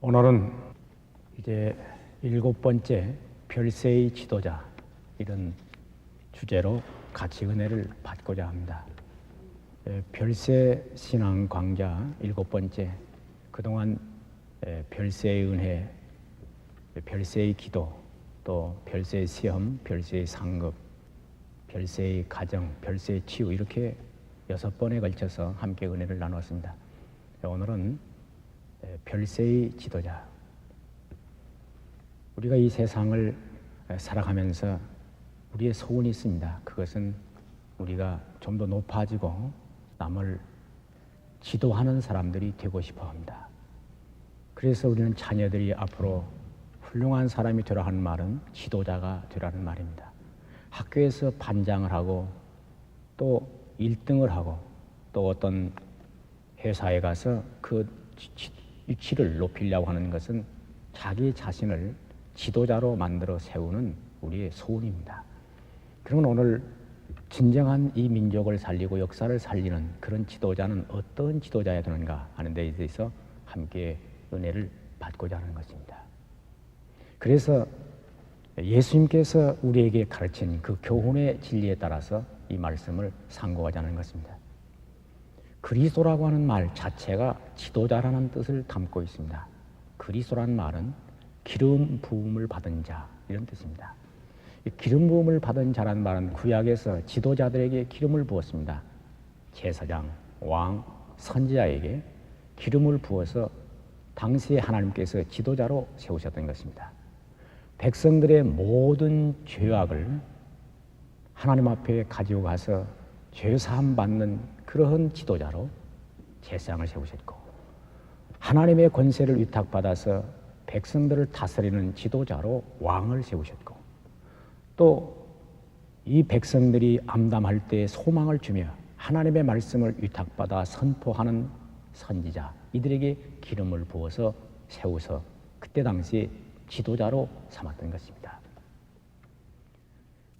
오늘은 이제 7번째 별세의 지도자 이런 주제로 같이 은혜를 받고자 합니다. 별세 신앙 강좌 7번째, 그동안 별세의 은혜, 별세의 기도, 또 별세의 시험, 별세의 상급, 별세의 가정, 별세의 치유, 이렇게 6번에 걸쳐서 함께 은혜를 나누었습니다. 오늘은 별세의 지도자. 우리가 이 세상을 살아가면서 우리의 소원이 있습니다. 그것은 우리가 좀 더 높아지고 남을 지도하는 사람들이 되고 싶어 합니다. 그래서 우리는 자녀들이 앞으로 훌륭한 사람이 되라 하는 말은 지도자가 되라는 말입니다. 학교에서 반장을 하고 또 1등을 하고 또 어떤 회사에 가서 그 위치를 높이려고 하는 것은 자기 자신을 지도자로 만들어 세우는 우리의 소원입니다. 그러면 오늘 진정한 이 민족을 살리고 역사를 살리는 그런 지도자는 어떤 지도자야 되는가 하는 데 대해서 함께 은혜를 받고자 하는 것입니다. 그래서 예수님께서 우리에게 가르친 그 교훈의 진리에 따라서 이 말씀을 상고하자 하는 것입니다. 그리스도라고 하는 말 자체가 지도자라는 뜻을 담고 있습니다. 그리스도라는 말은 기름 부음을 받은 자, 이런 뜻입니다. 기름 부음을 받은 자라는 말은 구약에서 지도자들에게 기름을 부었습니다. 제사장, 왕, 선지자에게 기름을 부어서 당시에 하나님께서 지도자로 세우셨던 것입니다. 백성들의 모든 죄악을 하나님 앞에 가지고 가서 죄사함 받는 그러한 지도자로 제사장을 세우셨고, 하나님의 권세를 위탁받아서 백성들을 다스리는 지도자로 왕을 세우셨고, 또 이 백성들이 암담할 때 소망을 주며 하나님의 말씀을 위탁받아 선포하는 선지자, 이들에게 기름을 부어서 세워서 그때 당시 지도자로 삼았던 것입니다.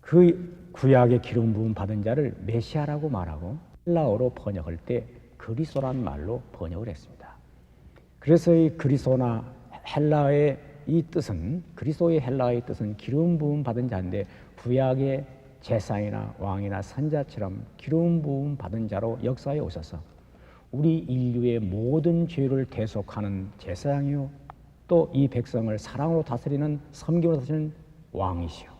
그 구약의 기름 부음 받은 자를 메시아라고 말하고 헬라어로 번역할 때 그리스도란 말로 번역을 했습니다. 그래서 이 그리스도나 헬라어의 이 뜻은, 그리스도의 헬라어의 뜻은 기름 부음 받은 자인데, 구약의 제사장이나 왕이나 선자처럼 기름 부음 받은 자로 역사에 오셔서 우리 인류의 모든 죄를 대속하는 제사장이요, 또 이 백성을 사랑으로 다스리는, 섬김으로 다스리는 왕이시요,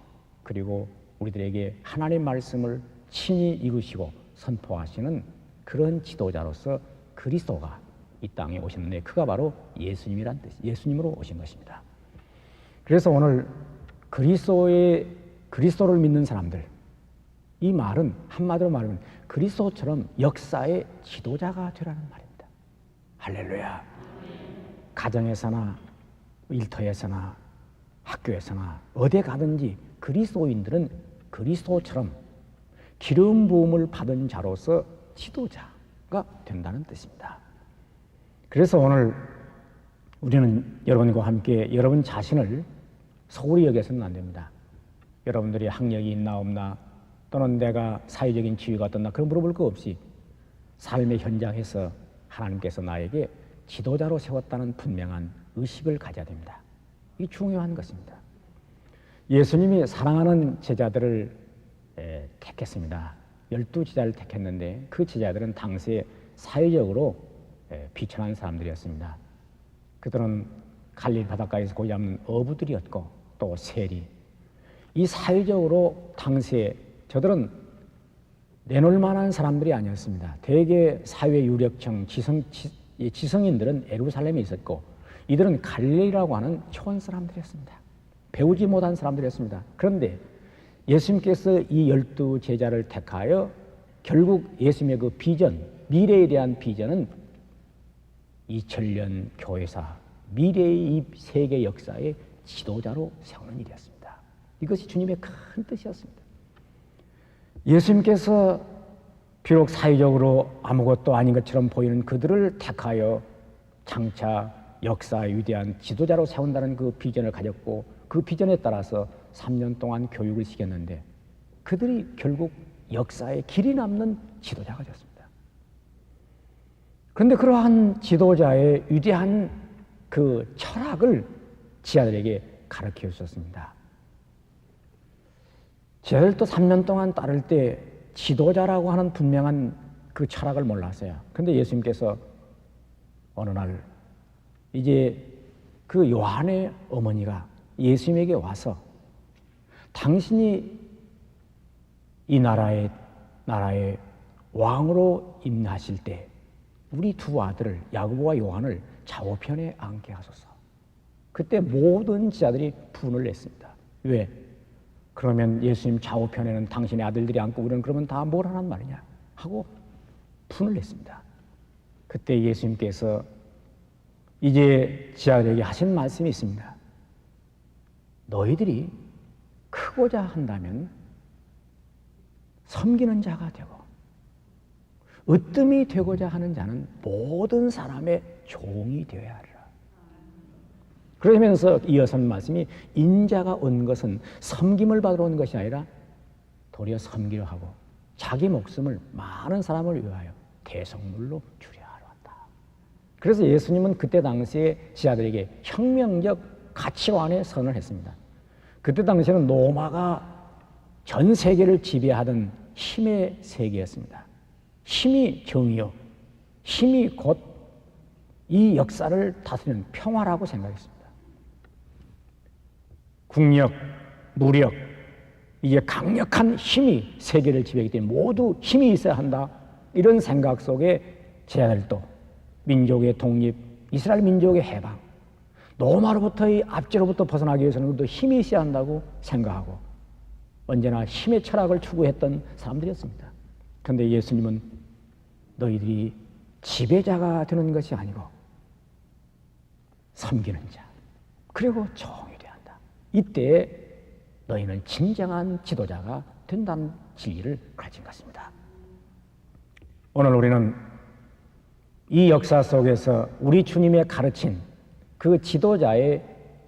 그리고 우리들에게 하나님 말씀을 친히 이루시고 선포하시는 그런 지도자로서 그리스도가 이 땅에 오셨는데, 그가 바로 예수님이란 뜻, 예수님으로 오신 것입니다. 그래서 오늘 그리스도를 믿는 사람들, 이 말은 한마디로 말하면 그리스도처럼 역사의 지도자가 되라는 말입니다. 할렐루야. 가정에서나 일터에서나 학교에서나 어디 가든지 그리스도인들은 그리스도처럼 기름 부음을 받은 자로서 지도자가 된다는 뜻입니다. 그래서 오늘 우리는 여러분과 함께 여러분 자신을 소홀히 여겨서는 안 됩니다. 여러분들이 학력이 있나 없나, 또는 내가 사회적인 지위가 어떻나, 그런 물어볼 거 없이 삶의 현장에서 하나님께서 나에게 지도자로 세웠다는 분명한 의식을 가져야 됩니다. 이 중요한 것입니다. 예수님이 사랑하는 제자들을 택했습니다. 12제자를 택했는데 그 제자들은 당시에 사회적으로 비천한 사람들이었습니다. 그들은 갈릴리 바닷가에서 고기 잡는 어부들이었고, 또 세리, 이 사회적으로 당시에 저들은 내놓을 만한 사람들이 아니었습니다. 대개 사회 유력층 지성인들은 예루살렘에 있었고, 이들은 갈릴리라고 하는 초원 사람들이었습니다. 배우지 못한 사람들이었습니다. 그런데 예수님께서 이 12제자를 택하여 결국 예수님의 그 비전, 미래에 대한 비전은 2000년 교회사, 미래의 이 세계 역사의 지도자로 세우는 일이었습니다. 이것이 주님의 큰 뜻이었습니다. 예수님께서 비록 사회적으로 아무것도 아닌 것처럼 보이는 그들을 택하여 장차 역사의 위대한 지도자로 세운다는 그 비전을 가졌고, 그 비전에 따라서 3년 동안 교육을 시켰는데 그들이 결국 역사에 길이 남는 지도자가 되었습니다. 그런데 그러한 지도자의 위대한 그 철학을 지아들에게 가르쳐 주셨습니다. 지아들도 3년 동안 따를 때 지도자라고 하는 분명한 그 철학을 몰랐어요. 근데 예수님께서 어느 날 이제 그 요한의 어머니가 예수님에게 와서 당신이 이 나라의 왕으로 임하실 때 우리 두 아들을 야고보와 요한을 좌우편에 앉게 하소서. 그때 모든 지자들이 분을 냈습니다. 왜? 그러면 예수님 좌우편에는 당신의 아들들이 앉고 우리는 그러면 다 뭘 하란 말이냐 하고 분을 냈습니다. 그때 예수님께서 이제 지자들에게 하신 말씀이 있습니다. 너희들이 크고자 한다면 섬기는 자가 되고 으뜸이 되고자 하는 자는 모든 사람의 종이 되어야 하리라. 그러면서 이어서 말씀이 인자가 온 것은 섬김을 받으러 온 것이 아니라 도리어 섬기려 하고 자기 목숨을 많은 사람을 위하여 대성물로 주려 하러 왔다. 그래서 예수님은 그때 당시에 지하들에게 혁명적 가치관의 선언을 했습니다. 그때 당시에는 로마가 전 세계를 지배하던 힘의 세계였습니다. 힘이 정의요, 힘이 곧 이 역사를 다스리는 평화라고 생각했습니다. 국력, 무력, 이게 강력한 힘이 세계를 지배하기 때문에 모두 힘이 있어야 한다. 이런 생각 속에 제자들도 민족의 독립, 이스라엘 민족의 해방, 로마로부터의 압제로부터 벗어나기 위해서는 또 힘이 있어야 한다고 생각하고 언제나 힘의 철학을 추구했던 사람들이었습니다. 그런데 예수님은 너희들이 지배자가 되는 것이 아니고 섬기는 자, 그리고 종이 되어야 한다. 이때 너희는 진정한 지도자가 된다는 진리를 가진 것입니다. 오늘 우리는 이 역사 속에서 우리 주님의 가르친 그 지도자의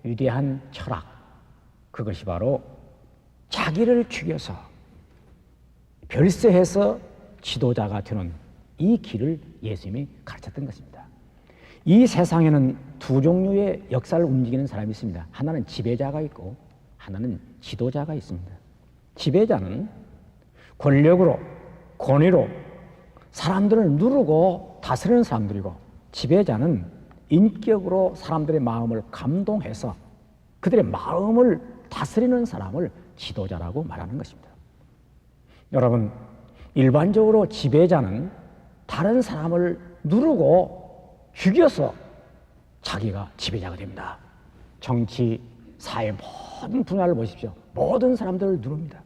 위대한 철학, 그것이 바로 자기를 죽여서 별세해서 지도자가 되는 이 길을 예수님이 가르쳤던 것입니다. 이 세상에는 두 종류의 역사를 움직이는 사람이 있습니다. 하나는 지배자가 있고 하나는 지도자가 있습니다. 지배자는 권력으로, 권위로 사람들을 누르고 다스리는 사람들이고, 지배자는 인격으로 사람들의 마음을 감동해서 그들의 마음을 다스리는 사람을 지도자라고 말하는 것입니다. 여러분, 일반적으로 지배자는 다른 사람을 누르고 죽여서 자기가 지배자가 됩니다. 정치, 사회 모든 분야를 보십시오. 모든 사람들을 누릅니다.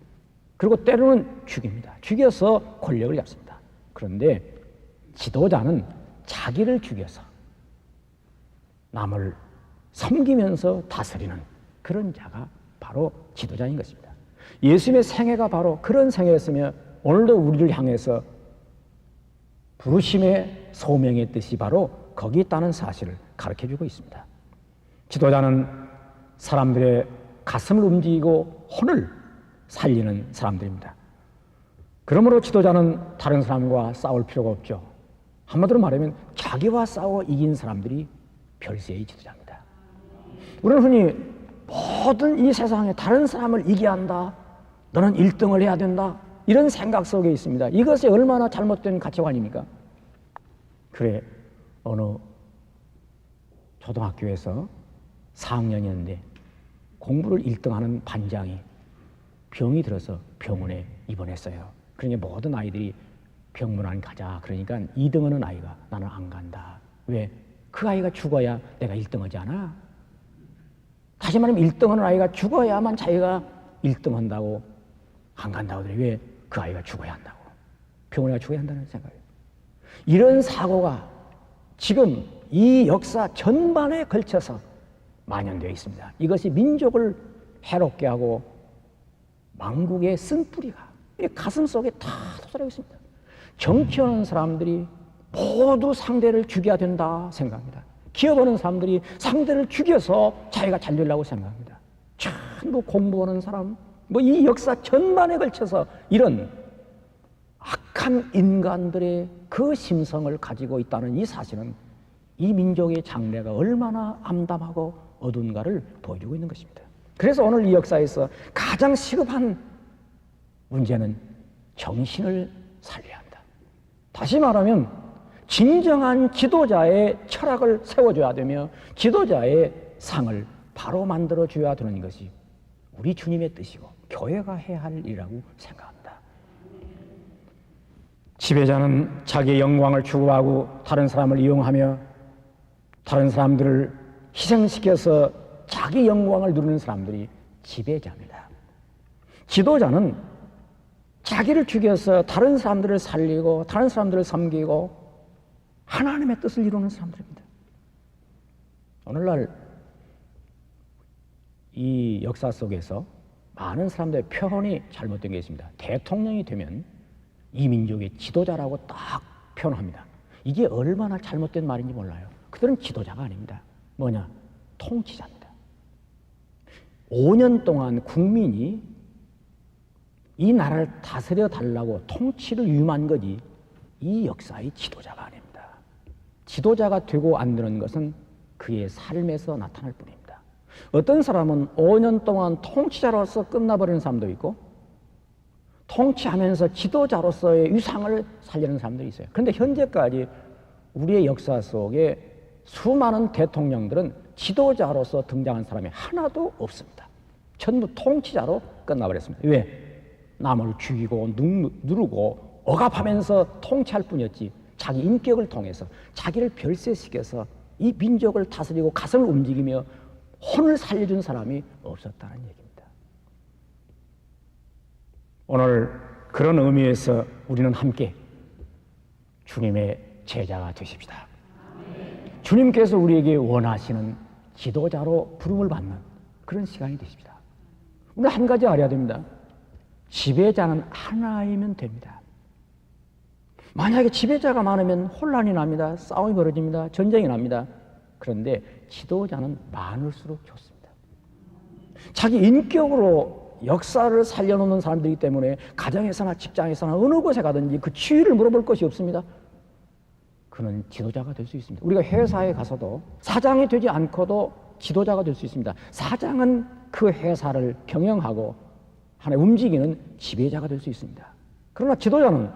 그리고 때로는 죽입니다. 죽여서 권력을 잡습니다. 그런데 지도자는 자기를 죽여서 남을 섬기면서 다스리는 그런 자가 바로 지도자인 것입니다. 예수님의 생애가 바로 그런 생애였으며 오늘도 우리를 향해서 부르심의 소명의 뜻이 바로 거기 있다는 사실을 가르쳐주고 있습니다. 지도자는 사람들의 가슴을 움직이고 혼을 살리는 사람들입니다. 그러므로 지도자는 다른 사람과 싸울 필요가 없죠. 한마디로 말하면 자기와 싸워 이긴 사람들이 별세의 지도자입니다. 우리는 흔히 모든 이 세상에 다른 사람을 이겨야 한다, 너는 1등을 해야 된다, 이런 생각 속에 있습니다. 이것이 얼마나 잘못된 가치관입니까? 그래, 어느 초등학교에서 4학년이었는데 공부를 1등하는 반장이 병이 들어서 병원에 입원했어요. 그러니까 모든 아이들이 병문안 가자. 그러니까 2등하는 아이가 나는 안 간다. 왜? 그 아이가 죽어야 내가 1등하지 않아? 다시 말하면 1등하는 아이가 죽어야만 자기가 1등한다고 안 간다고 그래. 왜? 그 아이가 죽어야 한다고. 병원에 죽어야 한다는 생각이에요. 이런 사고가 지금 이 역사 전반에 걸쳐서 만연되어 있습니다. 이것이 민족을 해롭게 하고 망국의 쓴뿌리가 가슴 속에 다 솟아나고 있습니다. 정치하는 사람들이 모두 상대를 죽여야 된다 생각합니다. 기업하는 사람들이 상대를 죽여서 자기가 잘 되려고 생각합니다. 전부 공부하는 사람, 이 역사 전반에 걸쳐서 이런 악한 인간들의 그 심성을 가지고 있다는 이 사실은 이 민족의 장래가 얼마나 암담하고 어두운가를 보여주고 있는 것입니다. 그래서 오늘 이 역사에서 가장 시급한 문제는 정신을 살려야 한다. 다시 말하면 진정한 지도자의 철학을 세워줘야 되며 지도자의 상을 바로 만들어줘야 되는 것이 우리 주님의 뜻이고 교회가 해야 할 일이라고 생각합니다. 지배자는 자기의 영광을 추구하고 다른 사람을 이용하며 다른 사람들을 희생시켜서 자기 영광을 누리는 사람들이 지배자입니다. 지도자는 자기를 죽여서 다른 사람들을 살리고 다른 사람들을 섬기고 하나님의 뜻을 이루는 사람들입니다. 오늘날 이 역사 속에서 많은 사람들의 표현이 잘못된 게 있습니다. 대통령이 되면 이 민족의 지도자라고 딱 표현합니다. 이게 얼마나 잘못된 말인지 몰라요. 그들은 지도자가 아닙니다. 뭐냐? 통치자입니다. 5년 동안 국민이 이 나라를 다스려 달라고 통치를 위임한 거지 이 역사의 지도자가 아닙니다. 지도자가 되고 안 되는 것은 그의 삶에서 나타날 뿐입니다. 어떤 사람은 5년 동안 통치자로서 끝나버리는 사람도 있고 통치하면서 지도자로서의 위상을 살리는 사람들이 있어요. 그런데 현재까지 우리의 역사 속에 수많은 대통령들은 지도자로서 등장한 사람이 하나도 없습니다. 전부 통치자로 끝나버렸습니다. 왜? 남을 죽이고 누르고 억압하면서 통치할 뿐이었지 자기 인격을 통해서 자기를 별세시켜서 이 민족을 다스리고 가슴을 움직이며 혼을 살려준 사람이 없었다는 얘기입니다. 오늘 그런 의미에서 우리는 함께 주님의 제자가 되십시다. 주님께서 우리에게 원하시는 지도자로 부름을 받는 그런 시간이 되십시다. 우리 한 가지 알아야 됩니다. 지배자는 하나이면 됩니다. 만약에 지배자가 많으면 혼란이 납니다. 싸움이 벌어집니다. 전쟁이 납니다. 그런데 지도자는 많을수록 좋습니다. 자기 인격으로 역사를 살려놓는 사람들이기 때문에 가정에서나 직장에서나 어느 곳에 가든지 그 지위를 물어볼 것이 없습니다. 그는 지도자가 될 수 있습니다. 우리가 회사에 가서도 사장이 되지 않고도 지도자가 될 수 있습니다. 사장은 그 회사를 경영하고 하나 움직이는 지배자가 될 수 있습니다. 그러나 지도자는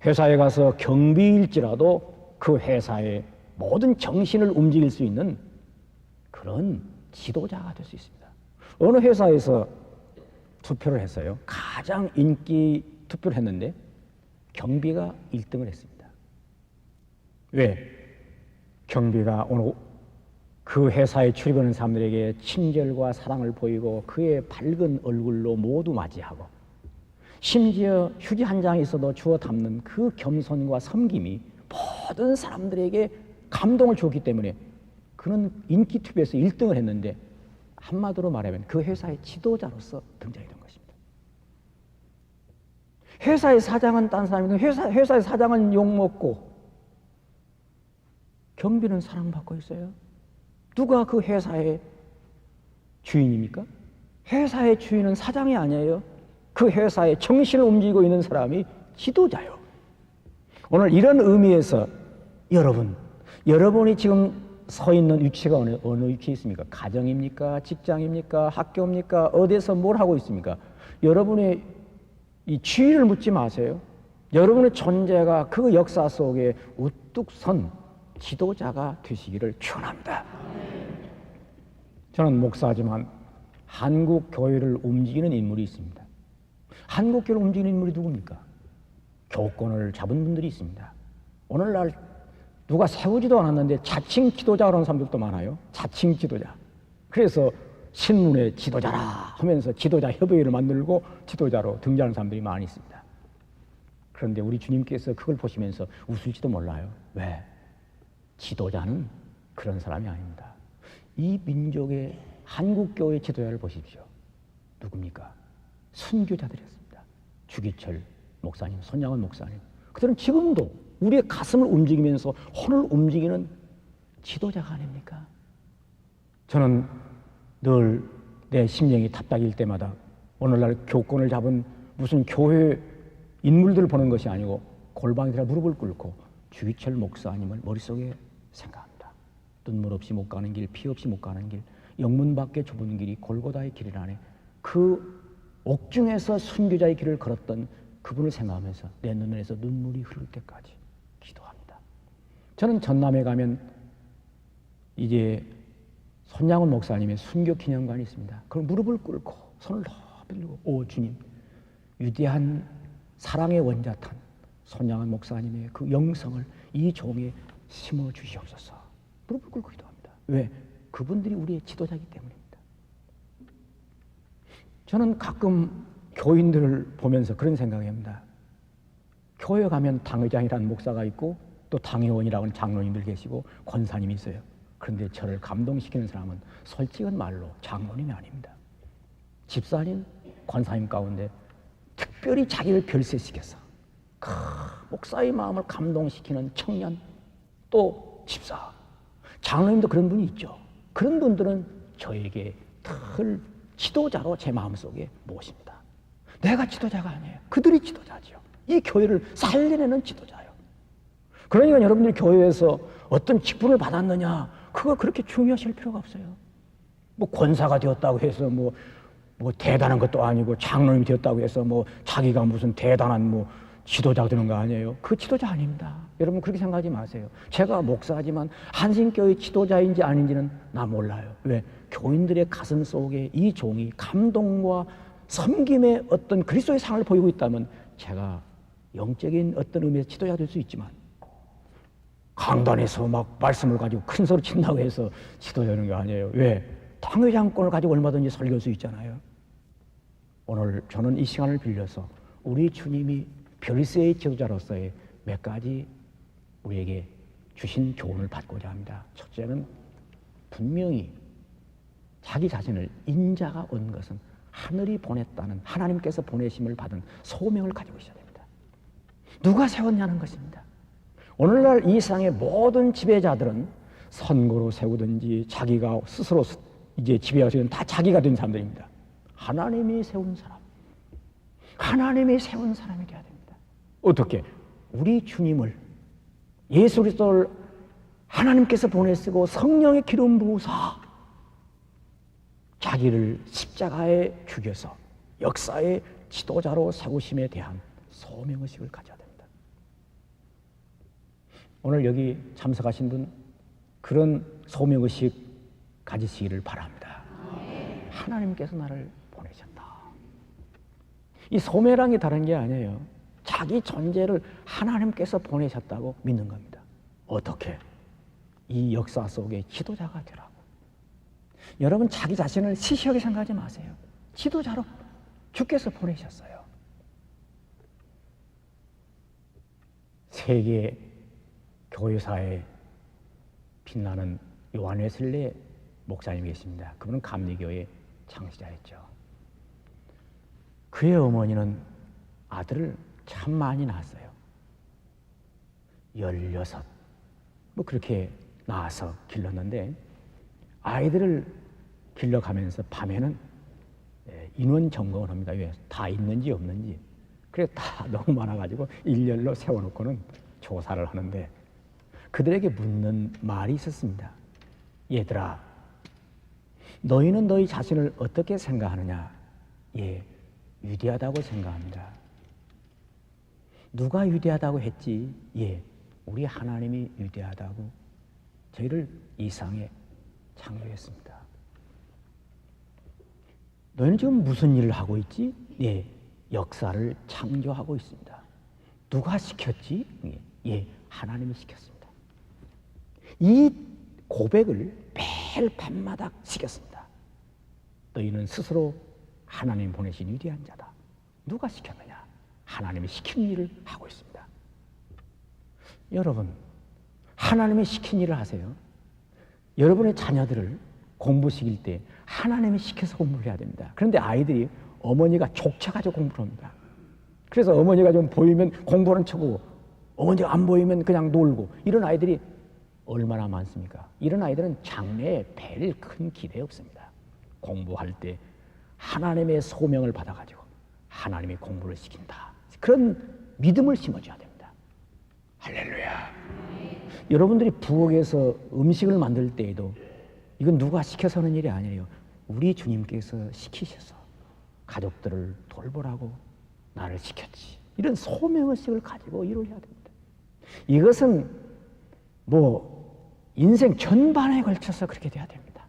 회사에 가서 경비일지라도 그 회사의 모든 정신을 움직일 수 있는 그런 지도자가 될 수 있습니다. 어느 회사에서 투표를 했어요. 가장 인기 투표를 했는데 경비가 1등을 했습니다. 왜? 경비가 오늘 그 회사에 출입하는 사람들에게 친절과 사랑을 보이고 그의 밝은 얼굴로 모두 맞이하고 심지어 휴지 한 장이 있어도 주워 담는 그 겸손과 섬김이 모든 사람들에게 감동을 줬기 때문에 그는 인기 투표에서 1등을 했는데 한마디로 말하면 그 회사의 지도자로서 등장이 된 것입니다. 회사의 사장은 딴 사람인데 회사의 사장은 욕먹고 경비는 사랑받고 있어요. 누가 그 회사의 주인입니까? 회사의 주인은 사장이 아니에요. 그 회사의 정신을 움직이고 있는 사람이 지도자요. 오늘 이런 의미에서 여러분이 지금 서 있는 위치가 어느 위치에 있습니까? 가정입니까? 직장입니까? 학교입니까? 어디에서 뭘 하고 있습니까? 여러분의 이 지위를 묻지 마세요. 여러분의 존재가 그 역사 속에 우뚝 선 지도자가 되시기를 축원합니다. 저는 목사지만 한국 교회를 움직이는 인물이 있습니다. 한국 교회를 움직이는 인물이 누굽니까? 교권을 잡은 분들이 있습니다. 오늘날 누가 세우지도 않았는데 자칭 지도자라는 사람들도 많아요. 자칭 지도자. 그래서 신문에 지도자라 하면서 지도자 협의회를 만들고 지도자로 등장하는 사람들이 많이 있습니다. 그런데 우리 주님께서 그걸 보시면서 웃을지도 몰라요. 왜? 지도자는 그런 사람이 아닙니다. 이 민족의 한국교회 지도자를 보십시오. 누굽니까? 선교자들이었습니다. 주기철 목사님, 손양원 목사님. 그들은 지금도 우리의 가슴을 움직이면서 혼을 움직이는 지도자가 아닙니까? 저는 늘 내 심령이 답답일 때마다 오늘날 교권을 잡은 무슨 교회 인물들을 보는 것이 아니고 골방에다 무릎을 꿇고 주기철 목사님을 머릿속에 생각합니다. 눈물 없이 못 가는 길, 피 없이 못 가는 길, 영문 밖에 좁은 길이 골고다의 길이라네. 그 옥중에서 순교자의 길을 걸었던 그분을 생각하면서 내 눈에서 눈물이 흐를 때까지 기도합니다. 저는 전남에 가면 이제 손양훈 목사님의 순교 기념관이 있습니다. 그럼 무릎을 꿇고 손을 높이 들고, 오 주님, 위대한 사랑의 원자탄 손양훈 목사님의 그 영성을 이 종에 심어 주시옵소서. 무릎을 꿇고 기도합니다. 왜? 그분들이 우리의 지도자이기 때문입니다. 저는 가끔 교인들을 보면서 그런 생각을 합니다. 교회 가면 당회장이라는 목사가 있고 또 당회원이라고 하는 장로님들 계시고 권사님이 있어요. 그런데 저를 감동시키는 사람은 솔직한 말로 장로님이 아닙니다. 집사님, 권사님 가운데 특별히 자기를 별세시켜서 목사의 마음을 감동시키는 청년, 또 집사, 장로님도 그런 분이 있죠. 그런 분들은 저에게 늘 지도자로 제 마음속에 모십니다. 내가 지도자가 아니에요. 그들이 지도자죠. 이 교회를 살려내는 지도자예요. 그러니까 여러분들이 교회에서 어떤 직분을 받았느냐, 그거 그렇게 중요하실 필요가 없어요. 뭐 권사가 되었다고 해서 뭐 대단한 것도 아니고, 장로님이 되었다고 해서 뭐 자기가 무슨 대단한 뭐 지도자가 되는 거 아니에요. 그 지도자 아닙니다. 여러분 그렇게 생각하지 마세요. 제가 목사지만 한신교회 지도자인지 아닌지는 나 몰라요. 왜? 교인들의 가슴 속에 이 종이 감동과 섬김의 어떤 그리스도의 상을 보이고 있다면 제가 영적인 어떤 의미에서 지도자가 될 수 있지만, 강단에서 막 말씀을 가지고 큰 소리 친다고 해서 지도자는 게 아니에요. 왜? 당회장권을 가지고 얼마든지 설교할 수 있잖아요. 오늘 저는 이 시간을 빌려서 우리 주님이 별세의 지도자로서의 몇 가지 우리에게 주신 교훈을 받고자 합니다. 첫째는 분명히 자기 자신을 인자가 온 것은 하늘이 보냈다는, 하나님께서 보내심을 받은 소명을 가지고 있어야 됩니다. 누가 세웠냐는 것입니다. 오늘날 이 세상의 모든 지배자들은 선거로 세우든지 자기가 스스로 이제 지배하시는 다 자기가 된 사람들입니다. 하나님이 세운 사람, 하나님이 세운 사람이 되어야 됩니다. 어떻게? 우리 주님을, 예수 그리스도를 하나님께서 보내시고 성령의 기름 부으사 자기를 십자가에 죽여서 역사의 지도자로 세우심에 대한 소명의식을 가져야 됩니다. 오늘 여기 참석하신 분 그런 소명의식 가지시기를 바랍니다. 하나님께서 나를 보내셨다. 이 소명이란 게 다른 게 아니에요. 자기 존재를 하나님께서 보내셨다고 믿는 겁니다. 어떻게? 이 역사 속에 지도자가 되라고. 여러분 자기 자신을 시시하게 생각하지 마세요. 지도자로 주께서 보내셨어요. 세계 교회사에 빛나는 요한 웨슬리 목사님이 계십니다. 그분은 감리교의 창시자였죠. 그의 어머니는 아들을 참 많이 낳았어요. 16 뭐 그렇게 낳아서 길렀는데, 아이들을 길러가면서 밤에는 인원 점검을 합니다. 왜? 다 있는지 없는지. 그래 다 너무 많아가지고 일렬로 세워놓고는 조사를 하는데, 그들에게 묻는 말이 있었습니다. 얘들아, 너희는 너희 자신을 어떻게 생각하느냐? 예, 위대하다고 생각합니다. 누가 위대하다고 했지? 예, 우리 하나님이 위대하다고 저희를 이 세상에 창조했습니다. 너희는 지금 무슨 일을 하고 있지? 예, 역사를 창조하고 있습니다. 누가 시켰지? 예, 하나님이 시켰습니다. 이 고백을 매일 밤마다 시켰습니다. 너희는 스스로 하나님 보내신 위대한 자다. 누가 시켰느냐? 하나님이 시킨 일을 하고 있습니다. 여러분, 하나님이 시킨 일을 하세요. 여러분의 자녀들을 공부시킬 때 하나님이 시켜서 공부를 해야 됩니다. 그런데 아이들이 어머니가 족쳐가지고 공부를 합니다. 그래서 어머니가 좀 보이면 공부하는 척하고 어머니가 안 보이면 그냥 놀고, 이런 아이들이 얼마나 많습니까? 이런 아이들은 장래에 별 큰 기대 없습니다. 공부할 때 하나님의 소명을 받아가지고 하나님이 공부를 시킨다. 그런 믿음을 심어줘야 됩니다. 할렐루야. 여러분들이 부엌에서 음식을 만들 때에도 이건 누가 시켜서 하는 일이 아니에요. 우리 주님께서 시키셔서 가족들을 돌보라고 나를 시켰지. 이런 소명의식을 가지고 일을 해야 됩니다. 이것은 인생 전반에 걸쳐서 그렇게 돼야 됩니다.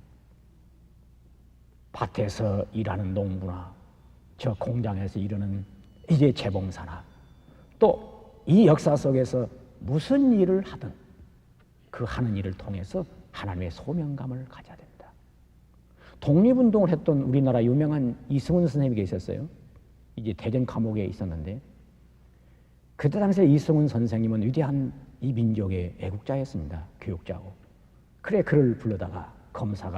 밭에서 일하는 농부나 저 공장에서 일하는 이제 재봉사나 또 이 역사 속에서 무슨 일을 하든 그 하는 일을 통해서 하나님의 소명감을 가져야 됩니다. 독립운동을 했던 우리나라 유명한 이승훈 선생님이 계셨어요. 이제 대전 감옥에 있었는데 그때 당시에 이승훈 선생님은 위대한 이 민족의 애국자였습니다. 교육자고. 그래 그를 불러다가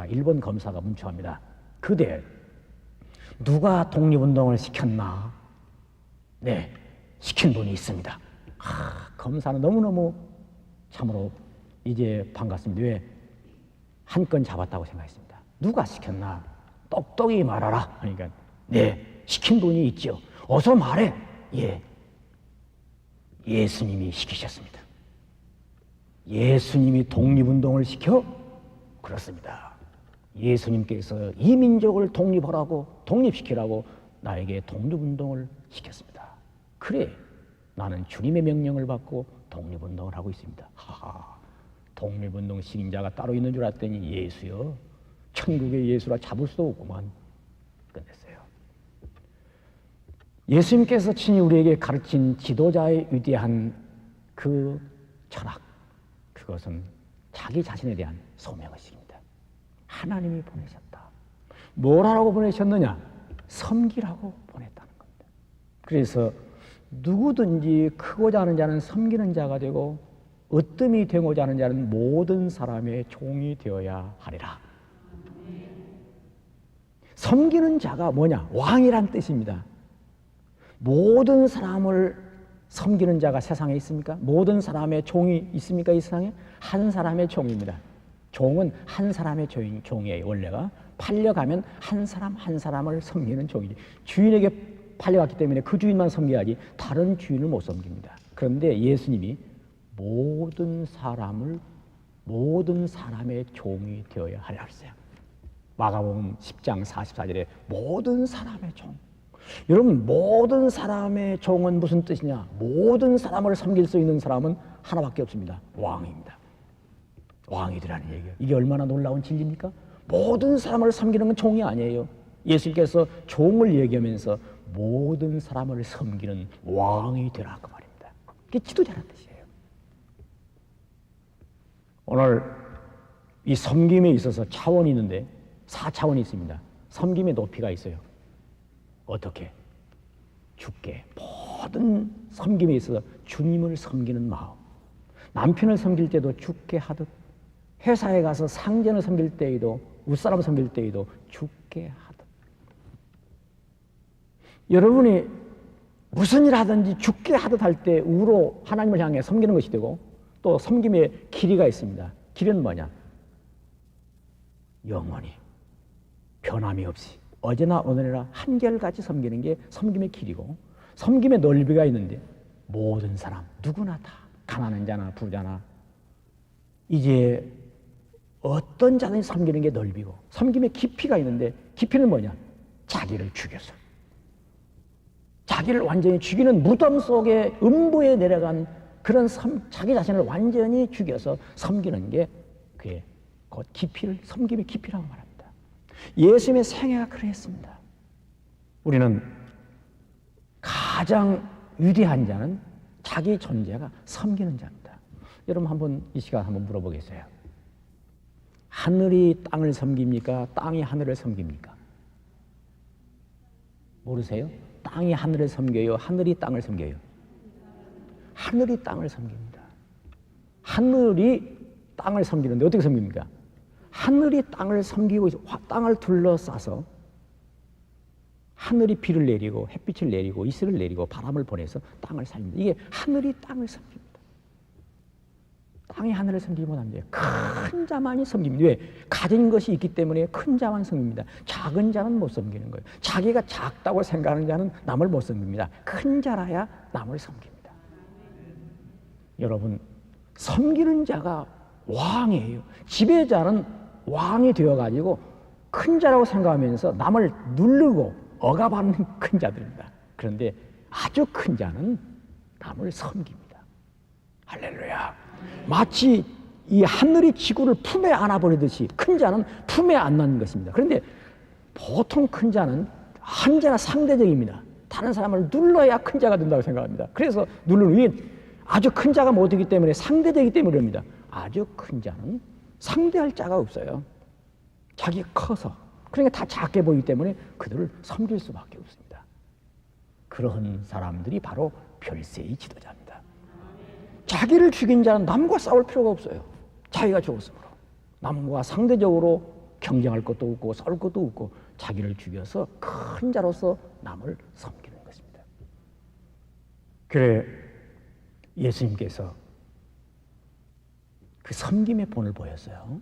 일본 검사가 문초합니다. 그대 누가 독립운동을 시켰나? 네, 시킨 분이 있습니다. 검사는 너무너무 참으로 이제 반갑습니다. 왜? 한 건 잡았다고 생각했습니다. 누가 시켰나? 똑똑히 말하라. 그러니까 네, 시킨 분이 있죠. 어서 말해. 예, 예수님이 시키셨습니다. 예수님이 독립운동을 시켜? 그렇습니다. 예수님께서 이 민족을 독립시키라고 나에게 독립운동을 시켰습니다. 그래, 나는 주님의 명령을 받고 독립운동을 하고 있습니다. 하하, 독립운동 시인자가 따로 있는 줄 알았더니 예수요. 천국의 예수라 잡을 수 없구만. 끝냈어요. 예수님께서 친히 우리에게 가르친 지도자의 위대한 그 철학, 그것은 자기 자신에 대한 소명의식입니다. 하나님이 보내셨다. 뭘 하라고 보내셨느냐? 섬기라고 보냈다는 겁니다. 그래서 누구든지 크고자 하는 자는 섬기는 자가 되고 으뜸이 되고자 하는 자는 모든 사람의 종이 되어야 하리라. 섬기는 자가 뭐냐? 왕이란 뜻입니다. 모든 사람을 섬기는 자가 세상에 있습니까? 모든 사람의 종이 있습니까? 이 세상에? 한 사람의 종입니다. 종은 한 사람의 종이에요. 원래가 팔려가면 한 사람 한 사람을 섬기는 종이지. 주인에게 팔려갔기 때문에 그 주인만 섬겨야지 다른 주인을 못 섬깁니다. 그런데 예수님이 모든 사람의 종이 되어야 하리라 했어요. 마가복음 10장 44절에 모든 사람의 종. 여러분, 모든 사람의 종은 무슨 뜻이냐? 모든 사람을 섬길 수 있는 사람은 하나밖에 없습니다. 왕입니다. 왕이 되라는 얘기예요. 이게 얼마나 놀라운 진리입니까? 모든 사람을 섬기는 건 종이 아니에요. 예수님께서 종을 얘기하면서 모든 사람을 섬기는 왕이 되라 그 말입니다. 그게 지도자라는 뜻이에요. 오늘 이 섬김에 있어서 차원이 있는데 4차원이 있습니다. 섬김의 높이가 있어요. 어떻게? 주께. 모든 섬김에 있어서 주님을 섬기는 마음. 남편을 섬길 때도 주께 하듯, 회사에 가서 상전을 섬길 때에도, 윗사람 섬길 때에도 주께 하듯. 여러분이 무슨 일 하든지 주께 하듯 할 때 우로 하나님을 향해 섬기는 것이 되고, 또 섬김의 길이가 있습니다. 길은 뭐냐? 영원히 변함이 없이 어제나 오늘이나 한결같이 섬기는 게 섬김의 길이고, 섬김의 넓이가 있는데 모든 사람 누구나 다 가난한 자나 부자나 이제 어떤 자든지 섬기는 게 넓이고, 섬김의 깊이가 있는데 깊이는 뭐냐? 자기를 죽여서 자기를 완전히 죽이는 무덤 속에 음부에 내려간 그런 자기 자신을 완전히 죽여서 섬기는 게 그의 곧 깊이를, 섬김의 깊이라고 말합니다. 예수님의 생애가 그랬습니다. 우리는 가장 위대한 자는 자기 존재가 섬기는 자입니다. 여러분 한번 이 시간 한번 물어보겠어요. 하늘이 땅을 섬깁니까? 땅이 하늘을 섬깁니까? 모르세요? 땅이 하늘을 섬겨요? 하늘이 땅을 섬겨요? 하늘이 땅을 섬깁니다. 하늘이 땅을 섬기는데 어떻게 섬깁니까? 하늘이 땅을 섬기고 땅을 둘러싸서 하늘이 비를 내리고 햇빛을 내리고 이슬을 내리고 바람을 보내서 땅을 살립니다. 이게 하늘이 땅을 섬깁니다. 땅이 하늘을 섬기지 못합니다. 큰 자만이 섬깁니다. 왜? 가진 것이 있기 때문에 큰 자만 섬깁니다. 작은 자는 못 섬기는 거예요. 자기가 작다고 생각하는 자는 남을 못 섬깁니다. 큰 자라야 남을 섬깁니다. 여러분, 섬기는 자가 왕이에요. 지배자는 왕이 되어가지고 큰 자라고 생각하면서 남을 누르고 억압하는 큰 자들입니다. 그런데 아주 큰 자는 남을 섬깁니다. 할렐루야. 마치 이 하늘이 지구를 품에 안아버리듯이 큰 자는 품에 안는 것입니다. 그런데 보통 큰 자는 언제나 상대적입니다. 다른 사람을 눌러야 큰 자가 된다고 생각합니다. 그래서 누르는 이게 아주 큰 자가 못되기 때문에 상대적이기 때문에 그럽니다. 아주 큰 자는 상대할 자가 없어요. 자기가 커서. 그러니까 다 작게 보이기 때문에 그들을 섬길 수밖에 없습니다. 그런 사람들이 바로 별세의 지도자입니다. 자기를 죽인 자는 남과 싸울 필요가 없어요. 자기가 죽었으므로. 남과 상대적으로 경쟁할 것도 없고 싸울 것도 없고 자기를 죽여서 큰 자로서 남을 섬기는 것입니다. 그래 예수님께서 그 섬김의 본을 보였어요.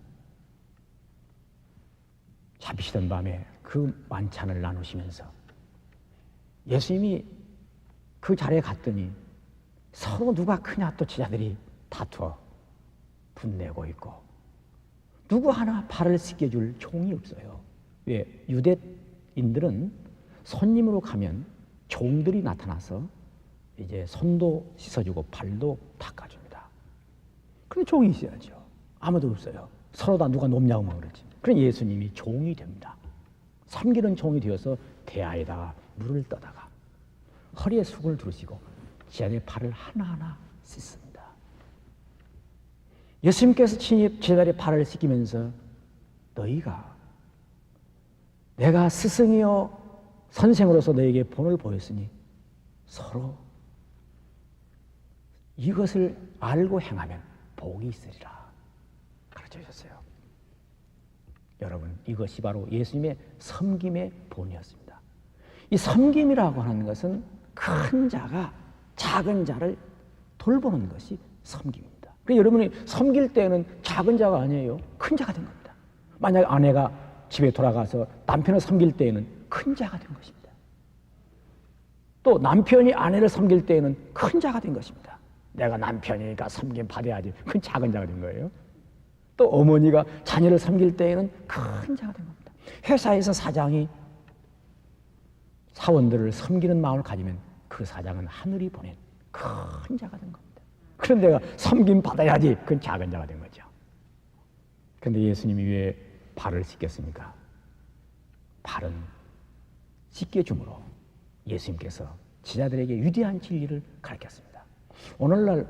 잡히시던 밤에 그 만찬을 나누시면서 예수님이 그 자리에 갔더니 서로 누가 크냐 또 제자들이 다투어 분내고 있고 누구 하나 발을 씻겨줄 종이 없어요. 왜? 유대인들은 손님으로 가면 종들이 나타나서 이제 손도 씻어주고 발도 닦아줍니다. 그런데 종이 있어야죠. 아무도 없어요. 서로 다 누가 높냐고 그러지. 그럼 예수님이 종이 됩니다. 섬기는 종이 되어서 대야에다가 물을 떠다가 허리에 쑥을 두르시고 제자들의 발을 하나하나 씻습니다. 예수님께서 친히 제자들의 발을 씻기면서 너희가 내가 스승이요 선생으로서 너에게 본을 보였으니 서로 이것을 알고 행하면 복이 있으리라 가르쳐 주셨어요. 여러분 이것이 바로 예수님의 섬김의 본이었습니다. 이 섬김이라고 하는 것은 큰 자가 작은 자를 돌보는 것이 섬김입니다. 그래서 여러분이 섬길 때는 작은 자가 아니에요. 큰 자가 된 겁니다. 만약 아내가 집에 돌아가서 남편을 섬길 때에는 큰 자가 된 것입니다. 또 남편이 아내를 섬길 때에는 큰 자가 된 것입니다. 내가 남편이니까 섬김 받아야지. 큰 작은 자가 된 거예요. 또 어머니가 자녀를 섬길 때에는 큰 자가 된 겁니다. 회사에서 사장이 사원들을 섬기는 마음을 가지면 그 사장은 하늘이 보낸 큰 자가 된 겁니다. 그런데 내가 섬김 받아야지. 그건 작은 자가 된 거죠. 그런데 예수님이 왜 발을 씻겼습니까? 발은 씻겨줌으로 예수님께서 지자들에게 위대한 진리를 가르쳤습니다. 오늘날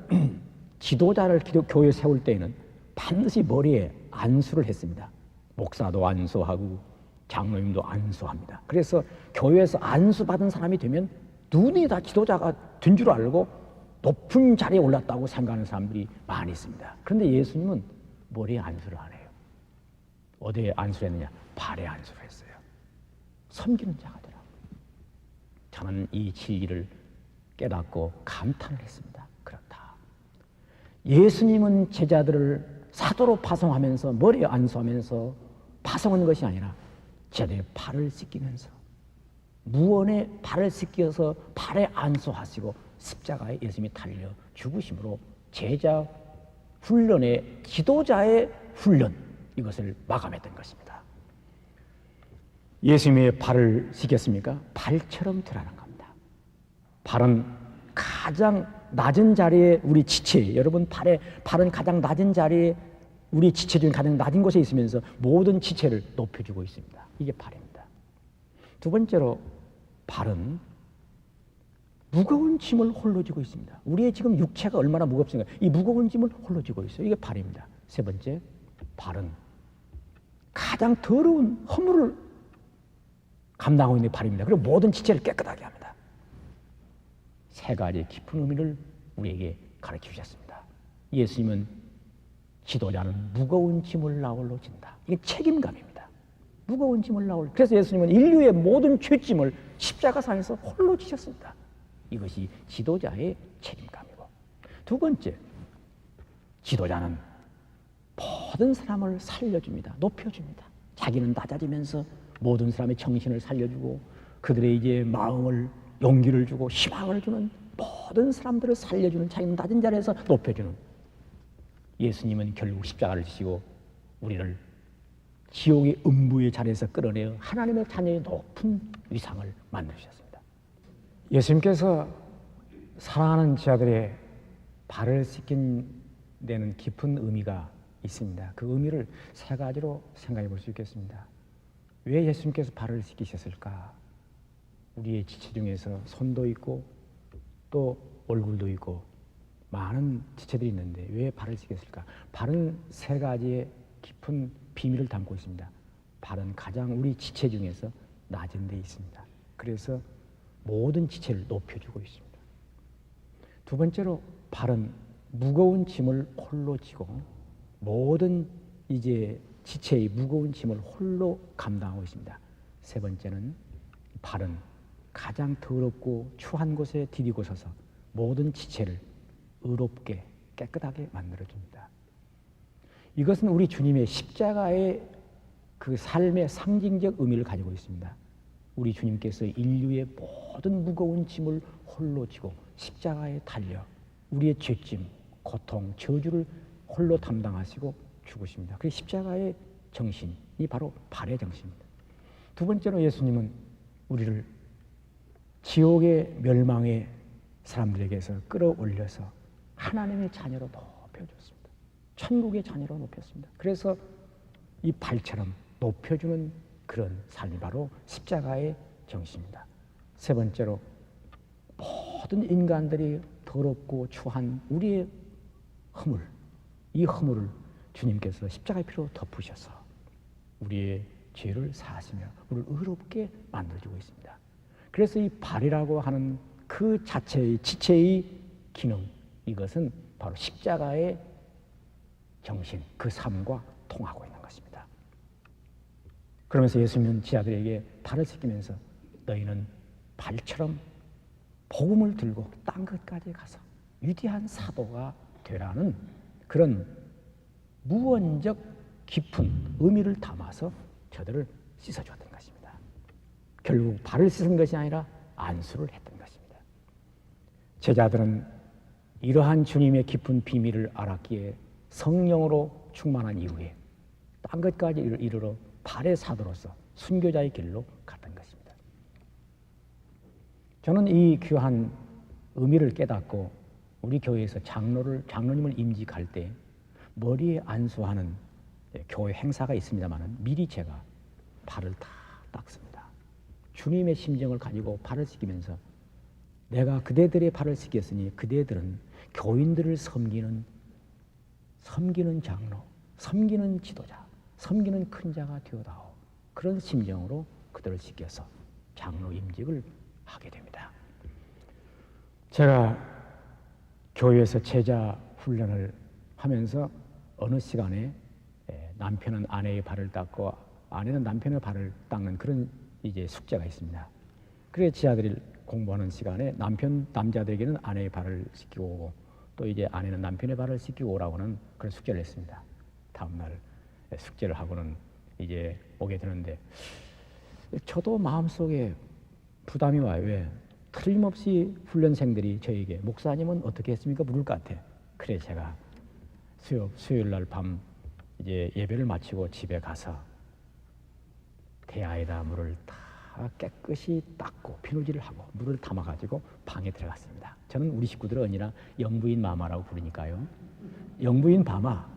지도자를 교회에 세울 때에는 반드시 머리에 안수를 했습니다. 목사도 안수하고 장로님도 안수합니다. 그래서 교회에서 안수받은 사람이 되면 눈이 다 지도자가 된 줄 알고 높은 자리에 올랐다고 생각하는 사람들이 많이 있습니다. 그런데 예수님은 머리에 안수를 안 해요. 어디에 안수를 했느냐? 발에 안수를 했어요. 섬기는 자가 되라. 저는 이 진리를 깨닫고 감탄을 했습니다. 그렇다. 예수님은 제자들을 사도로 파송하면서 머리에 안수하면서 파송하는 것이 아니라 제자들의 발을 씻기면서 무언에 발을 씻겨서 발에 안수하시고 십자가에 예수님이 달려 죽으심으로 제자 훈련의 지도자의 훈련 이것을 마감했던 것입니다. 예수님의 발을 씻겼습니까? 발처럼 되라는 겁니다. 발은 가장 낮은 자리에 우리 지체, 여러분 발은 가장 낮은 자리에 우리 지체 중 가장 낮은 곳에 있으면서 모든 지체를 높여주고 있습니다. 이게 발입니다. 두 번째로 발은 무거운 짐을 홀로 지고 있습니다. 우리의 지금 육체가 얼마나 무겁습니까? 이 무거운 짐을 홀로 지고 있어요. 이게 발입니다. 세 번째, 발은 가장 더러운 허물을 감당하고 있는 발입니다. 그리고 모든 지체를 깨끗하게 합니다. 세 가지 깊은 의미를 우리에게 가르쳐 주셨습니다. 예수님은 지도자는 무거운 짐을 나홀로 진다. 이게 책임감입니다. 무거운 짐을 나홀로. 그래서 예수님은 인류의 모든 죄짐을 십자가상에서 홀로 지셨습니다. 이것이 지도자의 책임감이고. 두 번째, 지도자는 모든 사람을 살려줍니다. 높여줍니다. 자기는 낮아지면서 모든 사람의 정신을 살려주고 그들의 이제 마음을 용기를 주고 희망을 주는 모든 사람들을 살려주는 자기는 낮은 자리에서 높여주는 예수님은 결국 십자가를 지시고 우리를 지옥의 음부의 자리에서 끌어내어 하나님의 자녀의 높은 위상을 만들으셨습니다. 예수님께서 사랑하는 제자들의 발을 씻긴 데는 깊은 의미가 있습니다. 그 의미를 세 가지로 생각해 볼 수 있겠습니다. 왜 예수님께서 발을 씻기셨을까? 우리의 지체 중에서 손도 있고 또 얼굴도 있고 많은 지체들이 있는데 왜 발을 씻겼을까? 발은 세 가지의 깊은 비밀을 담고 있습니다. 발은 가장 우리 지체 중에서 낮은 데 있습니다. 그래서 모든 지체를 높여주고 있습니다. 두 번째로 발은 무거운 짐을 홀로 지고 모든 이제 지체의 무거운 짐을 홀로 감당하고 있습니다. 세 번째는 발은 가장 더럽고 추한 곳에 디디고 서서 모든 지체를 의롭게 깨끗하게 만들어줍니다. 이것은 우리 주님의 십자가의 그 삶의 상징적 의미를 가지고 있습니다. 우리 주님께서 인류의 모든 무거운 짐을 홀로 지고 십자가에 달려 우리의 죄짐, 고통, 저주를 홀로 담당하시고 죽으십니다. 그 십자가의 정신이 바로 발의 정신입니다. 두 번째로 예수님은 우리를 지옥의 멸망의 사람들에게서 끌어올려서 하나님의 자녀로 높여줬습니다. 천국의 자녀로 높였습니다. 그래서 이 발처럼 높여주는 그런 삶이 바로 십자가의 정신입니다. 세 번째로 모든 인간들이 더럽고 추한 우리의 허물, 이 허물을 주님께서 십자가의 피로 덮으셔서 우리의 죄를 사하시며 우리를 의롭게 만들어주고 있습니다. 그래서 이 발이라고 하는 그 자체의 지체의 기능, 이것은 바로 십자가의 정신, 그 삶과 통하고 있는 것입니다. 그러면서 예수님은 제자들에게 발을 씻기면서 너희는 발처럼 복음을 들고 땅 끝까지 가서 위대한 사도가 되라는 그런 무언적 깊은 의미를 담아서 저들을 씻어주었던 것입니다. 결국 발을 씻은 것이 아니라 안수를 했던 것입니다. 제자들은 이러한 주님의 깊은 비밀을 알았기에 성령으로 충만한 이후에 땅 끝까지 이르러 발의 사도로서 순교자의 길로 갔던 것입니다. 저는 이 귀한 의미를 깨닫고 우리 교회에서 장로님을 임직할 때 머리에 안수하는 교회 행사가 있습니다만 미리 제가 발을 다 닦습니다. 주님의 심정을 가지고 발을 씻기면서 내가 그대들의 발을 씻겼으니 그대들은 교인들을 섬기는 장로, 섬기는 지도자, 섬기는 큰 자가 되어다오. 그런 심정으로 그들을 씻겨서 장로 임직을 하게 됩니다. 제가 교회에서 제자 훈련을 하면서 어느 시간에 남편은 아내의 발을 닦고 아내는 남편의 발을 닦는 그런 이제 숙제가 있습니다. 그래서 지하들이 공부하는 시간에 남자들에게는 아내의 발을 씻기고 오고 또 이제 아내는 남편의 발을 씻기고 오라고 하는 그런 숙제를 했습니다. 다음날 숙제를 하고는 이제 오게 되는데 저도 마음속에 부담이 와요. 왜? 틀림없이 훈련생들이 저에게 목사님은 어떻게 했습니까? 물을 것 같아. 그래 제가 수요일 날 밤 이제 예배를 마치고 집에 가서 대야에다 물을 다 깨끗이 닦고 피누질을 하고 물을 담아가지고 방에 들어갔습니다. 저는 우리 식구들은 언니나 영부인 마마라고 부르니까요. 영부인 마마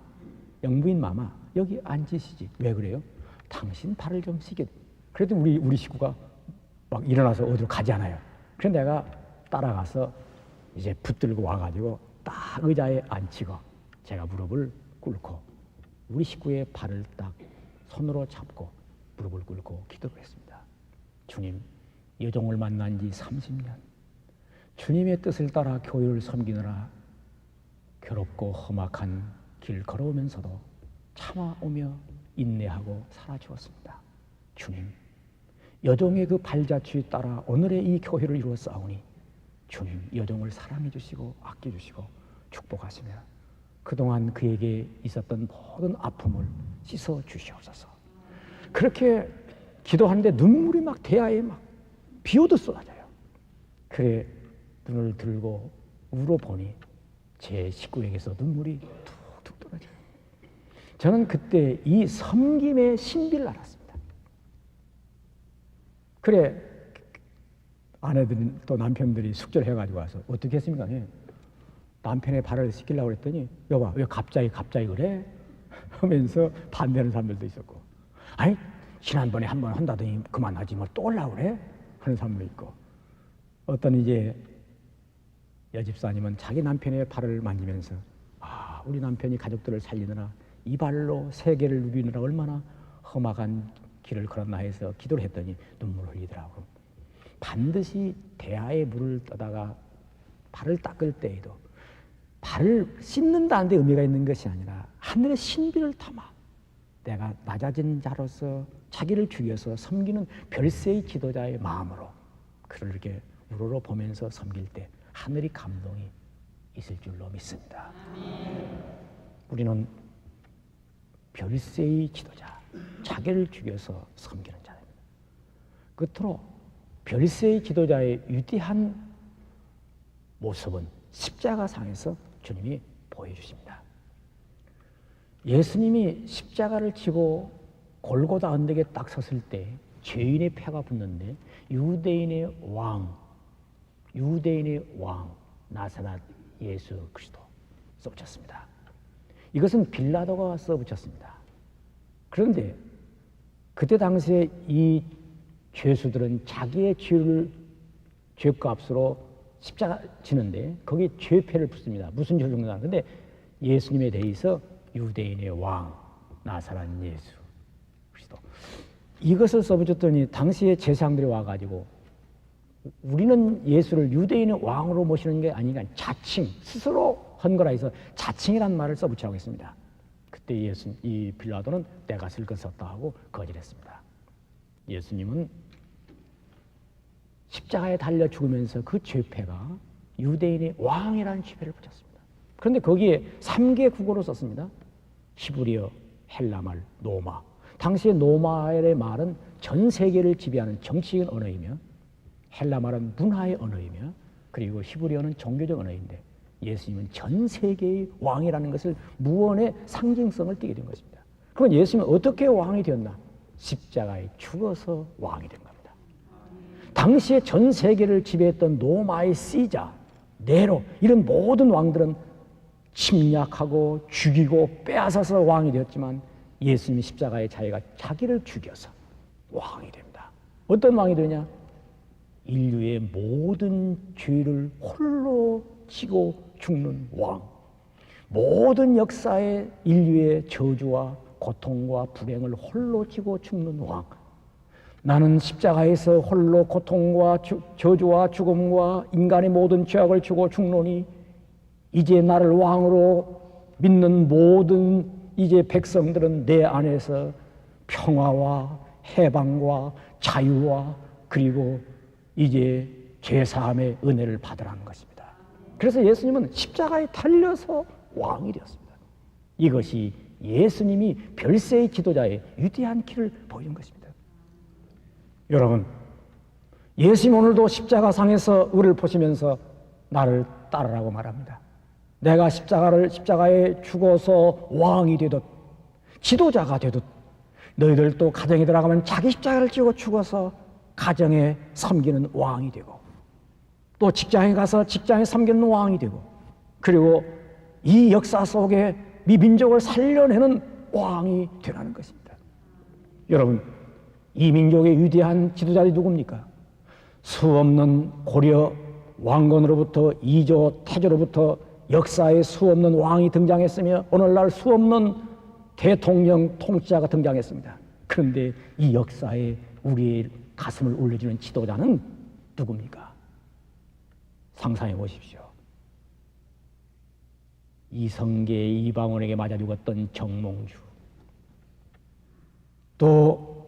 여기 앉으시지. 왜 그래요? 당신 발을 좀 씻게. 그래도 우리 식구가 막 일어나서 어디로 가지 않아요. 그래서 내가 따라가서 이제 붙들고 와가지고 딱 의자에 앉히고 제가 무릎을 꿇고 우리 식구의 발을 딱 손으로 잡고 무릎을 꿇고 기도를 했습니다. 주님, 여종을 만난 지 30년 주님의 뜻을 따라 교회를 섬기느라 괴롭고 험악한 길 걸어오면서도 참아오며 인내하고 살아주었습니다. 주님, 여종의 그 발자취에 따라 오늘의 이 교회를 이루었사오니 주님, 여종을 사랑해 주시고 아껴 주시고 축복하시며 그동안 그에게 있었던 모든 아픔을 씻어 주시옵소서. 그렇게 기도하는데 눈물이 막 대야에 막 비오듯 쏟아져요. 그래 눈을 들고 울어보니 제 식구에게서 눈물이 툭툭 떨어져요. 저는 그때 이 섬김의 신비를 알았습니다. 그래, 아내들이 또 남편들이 숙제를 해가지고 와서 어떻게 했습니까? 남편의 발을 씻기려고 그랬더니 여봐, 왜 갑자기 그래? 하면서 반대하는 사람들도 있었고, 아니 지난번에 한 번 한다더니 그만하지 뭘 또 하려고 그래? 하는 사람도 있고, 어떤 이제 여집사님은 자기 남편의 발을 만지면서 우리 남편이 가족들을 살리느라 이 발로 세계를 누비느라 얼마나 험악한 길을 걸었나 해서 기도를 했더니 눈물을 흘리더라고. 반드시 대야에 물을 떠다가 발을 닦을 때에도 발을 씻는다는 데 의미가 있는 것이 아니라 하늘의 신비를 담아 내가 낮아진 자로서 자기를 죽여서 섬기는 별세의 지도자의 마음으로 그를 이렇게 우러러 보면서 섬길 때 하늘이 감동이 있을 줄로 믿습니다. 우리는 별세의 지도자, 자기를 죽여서 섬기는 자입니다. 끝으로 별세의 지도자의 위대한 모습은 십자가상에서 주님이 보여주십니다. 예수님이 십자가를 지고 골고다 언덕에 딱 섰을 때 죄인의 패가 붙는데 유대인의 왕 나사렛 예수 그리스도 써붙였습니다. 이것은 빌라도가 써붙였습니다. 그런데 그때 당시에 이 죄수들은 자기의 죄값으로 십자가 지는데 거기에 죄패를 붙습니다. 무슨 죄를 정도나. 근데 예수님에 대해서 유대인의 왕 나사렛 예수 그리스도 이것을 써붙였더니 당시에 제사장들이 와가지고 우리는 예수를 유대인의 왕으로 모시는 게 아니라 자칭 스스로 한 거라 해서 자칭이라는 말을 써붙이라고 했습니다. 그때 이 빌라도는 내가 쓸 것 썼다 하고 거절했습니다. 예수님은 십자가에 달려 죽으면서 그 죄패가 유대인의 왕이라는 죄패를 붙였습니다. 그런데 거기에 3개 국어로 썼습니다. 히브리어, 헬라말, 노마. 당시의 노마의 말은 전 세계를 지배하는 정치적인 언어이며 헬라말은 문화의 언어이며 그리고 히브리어는 종교적 언어인데 예수님은 전 세계의 왕이라는 것을 무언의 상징성을 띠게 된 것입니다. 그럼 예수님은 어떻게 왕이 되었나? 십자가에 죽어서 왕이 된 겁니다. 당시에 전 세계를 지배했던 로마의 시자, 네로 이런 모든 왕들은 침략하고 죽이고 빼앗아서 왕이 되었지만 예수님이 십자가의 자기를 죽여서 왕이 됩니다. 어떤 왕이 되냐? 인류의 모든 죄를 홀로 지고 죽는 왕. 모든 역사의 인류의 저주와 고통과 불행을 홀로 지고 죽는 왕. 나는 십자가에서 홀로 고통과 저주와 죽음과 인간의 모든 죄악을 지고 죽노니 이제 나를 왕으로 믿는 모든 이제 백성들은 내 안에서 평화와 해방과 자유와 그리고 이제 죄사함의 은혜를 받으라는 것입니다. 그래서 예수님은 십자가에 달려서 왕이 되었습니다. 이것이 예수님이 별세의 지도자의 위대한 길을 보이는 것입니다. 여러분, 예수님 오늘도 십자가상에서 우리를 보시면서 나를 따르라고 말합니다. 내가 십자가에 죽어서 왕이 되듯 지도자가 되듯 너희들도 가정에 들어가면 자기 십자가를 지고 죽어서 가정에 섬기는 왕이 되고 또 직장에 가서 직장에 섬기는 왕이 되고 그리고 이 역사 속에 이 민족을 살려내는 왕이 되라는 것입니다. 여러분, 이 민족의 위대한 지도자들이 누굽니까? 수없는 고려 왕건으로부터 이조 태조로부터 역사에 수없는 왕이 등장했으며 오늘날 수없는 대통령 통치자가 등장했습니다. 그런데 이 역사에 우리의 가슴을 울려주는 지도자는 누굽니까? 상상해 보십시오. 이성계 이방원에게 맞아 죽었던 정몽주, 또